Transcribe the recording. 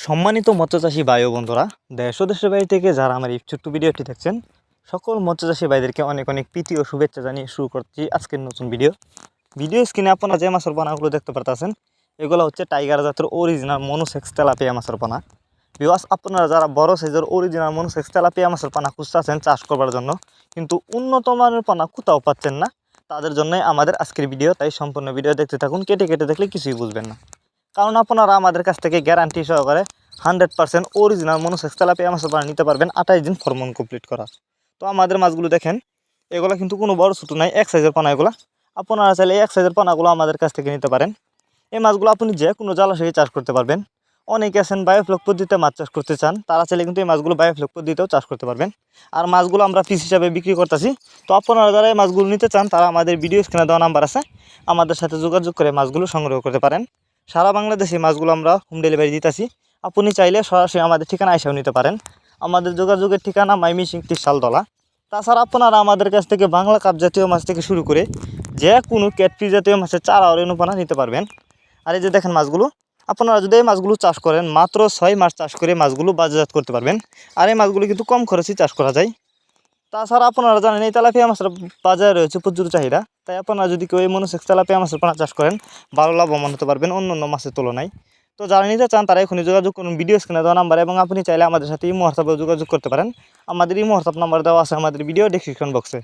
সম্মানিত মৎস্যচাষী ভাই ও বন্ধুরা, দেশ ও দেশের বাইরে থেকে যারা আমার এই ছোট্ট ভিডিওটি দেখছেন, সকল মৎস্যচাষী ভাইদেরকে অনেক অনেক প্রীতি ও শুভেচ্ছা জানিয়ে শুরু করছি আজকের নতুন ভিডিও স্ক্রিনে আপনারা যে মাছের পোনাগুলো দেখতে পারতেছেন, এগুলো হচ্ছে টাইগার জাতের অরিজিনাল মনোসেক্স তেলাপিয়া মাছের পোনা। বিকজ আপনারা যারা বড় সাইজের অরিজিনাল মনোসেক্স তেলাপিয়া মাছের পোনা খুঁজতেছেন চাষ করবার জন্য, কিন্তু উন্নত মানের পোনা কোথাও পাচ্ছেন না, তাদের জন্যই আমাদের আজকের ভিডিও। তাই সম্পূর্ণ ভিডিও দেখতে থাকুন, কেটে কেটে দেখলে কিছুই বুঝবেন না। কারণ আপনারা আমাদের কাছ থেকে গ্যারান্টি সহকারে 100% অরিজিনাল মনোসেক্স তেলাপিয়া মাছের পোনা নিতে পারবেন 28 দিন ফরমন কমপ্লিট করা। তো আমাদের মাছগুলো দেখেন, এগুলো কিন্তু কোনো বড় ছোটো নাই, এক সাইজের পোনা এগুলো। আপনারা চাইলে এক সাইজের পোনাগুলো আমাদের কাছ থেকে নিতে পারেন। এই মাছগুলো আপনি যে কোনো জলাশয়ে চাষ করতে পারবেন। অনেকে আছেন বায়োফ্লক পদ্ধতিতে মাছ চাষ করতে চান, তারা চাইলে কিন্তু এই মাছগুলো বায়োফ্লক পদ্ধতিতেও চাষ করতে পারবেন। আর মাছগুলো আমরা পিস হিসাবে বিক্রি করতেছি। তো আপনারা যারা এই মাছগুলো নিতে চান, তারা আমাদের ভিডিও স্ক্রিনে দেওয়া নাম্বার আছে, আমাদের সাথে যোগাযোগ করে মাছগুলো সংগ্রহ করতে পারেন। সারা বাংলাদেশে মাছগুলো আমরা হোম ডেলিভারি দিতেছি। আপনি চাইলে সরাসরি আমাদের ঠিকানা এসেও নিতে পারেন। আমাদের যোগাযোগের ঠিকানা মাইমিসিং ত্রিশালতলা। তাছাড়া আপনারা আমাদের কাছ থেকে বাংলা কাপ জাতীয় মাছ থেকে শুরু করে যে কোনো ক্যাটফিশ জাতীয় মাছের চারা ও রেণুপানা নিতে পারবেন। আর এই যে দেখেন মাছগুলো, আপনারা যদি এই মাছগুলো চাষ করেন, মাত্র 6 মাস চাষ করে মাছগুলো বাজারজাত করতে পারবেন। আর এই মাছগুলো কিন্তু কম খরচে চাষ করা যায়। তাছাড়া আপনারা জানেন এই তেলাপিয়া মাছের বাজারে রয়েছে প্রচুর চাহিদা। তাই আপনারা যদি কেউ এই মনোসেক্স তেলাপিয়া মাছের পোনা চাষ করেন, ভালো লাভবান হতে পারবেন অন্য অন্য মাছের তুলনায়। তো যারা নিতে চান তারা এখনই যোগাযোগ করুন ভিডিও স্ক্রিনে দেওয়া নাম্বার, এবং আপনি চাইলে আমাদের সাথে ইমো হোয়াটসঅ্যাপে যোগাযোগ করতে পারেন। আমাদের ইমো হোয়াটসঅ্যাপ নাম্বার দেওয়া আছে আমাদের ভিডিও ডেসক্রিপশন বক্সে।